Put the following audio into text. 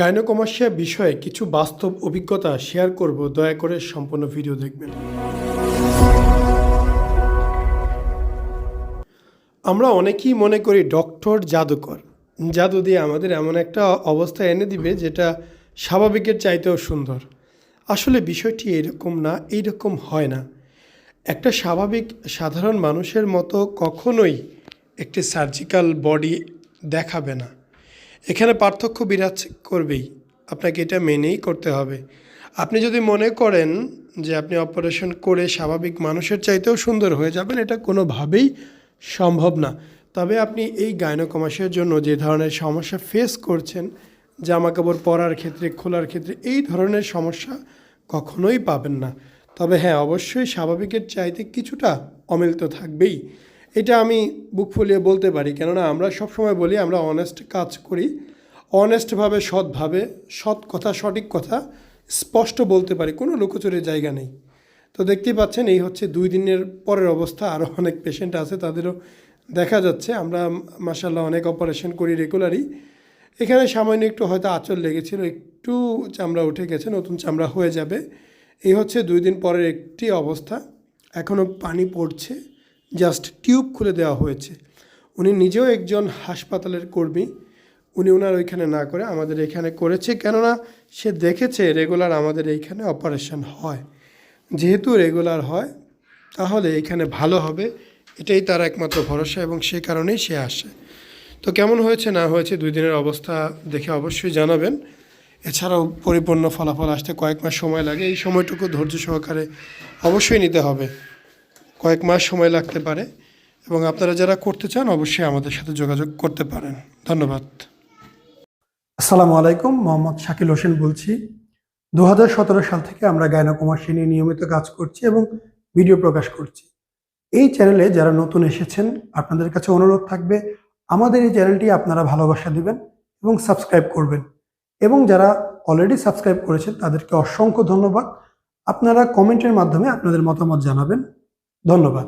Gynaecomastia বিষয়ে কিছু বাস্তব অভিজ্ঞতা শেয়ার করব, দয়া করে সম্পূর্ণ ভিডিও দেখবেন। আমরা অনেকেই মনে করি ডক্টর জাদুকর, জাদু দিয়ে আমাদের এমন একটা অবস্থা এনে দিবে যেটা স্বাভাবিকের চাইতেও সুন্দর। আসলে বিষয়টি এরকম না, এইরকম হয় না। একটা স্বাভাবিক সাধারণ মানুষের মতো কখনোই একটি সার্জিক্যাল বডি দেখাবে না। এখানে পার্থক্য বিরাজ করবেই, আপনাকে এটা মেনেই করতে হবে। আপনি যদি মনে করেন যে আপনি অপারেশন করে স্বাভাবিক মানুষের চাইতেও সুন্দর হয়ে যাবেন, এটা কোনোভাবেই সম্ভব না। তবে আপনি এই গাইনোকমাস্টিয়ার জন্য যে ধরনের সমস্যা ফেস করছেন, জামাকাপড় পরার ক্ষেত্রে, খোলার ক্ষেত্রে, এই ধরনের সমস্যা কখনোই পাবেন না। তবে হ্যাঁ, অবশ্যই স্বাভাবিকের চাইতে কিছুটা অমিল তো থাকবেই। এটা আমি বুক ফুলিয়ে বলতে পারি, কেননা আমরা সবসময় বলি আমরা অনেস্ট কাজ করি, অনেস্টভাবে, সৎভাবে, সৎ কথা, সঠিক কথা স্পষ্ট বলতে পারি, কোনো লুকোচুরির জায়গা নেই। তো দেখতেই পাচ্ছেন, এই হচ্ছে 2 দিনের পরের অবস্থা। আরও অনেক পেশেন্ট আছে, তাদেরও দেখা যাচ্ছে। আমরা মাশাআল্লাহ অনেক অপারেশন করি রেগুলারই। এখানে সামান্য একটু হয়তো আঁচল লেগেছিল, একটু চামড়া উঠে গেছে, নতুন চামড়া হয়ে যাবে। এই হচ্ছে 2 দিন পরের একটি অবস্থা। এখনও পানি পড়ছে, জাস্ট টিউব খুলে দেওয়া হয়েছে। উনি নিজেও একজন হাসপাতালের কর্মী, উনি ওনার ওইখানে না করে আমাদের এখানে করেছে, কেননা সে দেখেছে রেগুলার আমাদের এইখানে অপারেশন হয়। যেহেতু রেগুলার হয়, তাহলে এখানে ভালো হবে, এটাই তার একমাত্র ভরসা, এবং সে কারণেই সে আসে। তো কেমন হয়েছে না হয়েছে 2 দিনের অবস্থা দেখে অবশ্যই জানাবেন। এছাড়াও পরিপূর্ণ ফলাফল আসতে কয়েক মাস সময় লাগে। এই সময়টুকু ধৈর্য সহকারে অবশ্যই নিতে হবে, কয়েক মাস সময় লাগতে পারে। এবং আপনারা যারা করতে চান অবশ্যই আমাদের সাথে যোগাযোগ করতে পারেন। ধন্যবাদ। আসসালামু আলাইকুম, মোহাম্মদ শাকিল হোসেন বলছি। 2017 সাল থেকে আমরা গাইনোকমাস্টিয়া নিয়ে নিয়মিত কাজ করছি এবং ভিডিও প্রকাশ করছি। এই চ্যানেলে যারা নতুন এসেছেন, আপনাদের কাছে অনুরোধ থাকবে আমাদের এই চ্যানেলটি আপনারা ভালোবাসা দিবেন এবং সাবস্ক্রাইব করবেন। এবং যারা অলরেডি সাবস্ক্রাইব করেছেন তাদেরকে অসংখ্য ধন্যবাদ। আপনারা কমেন্টের মাধ্যমে আপনাদের মতামত জানাবেন। ধন্যবাদ।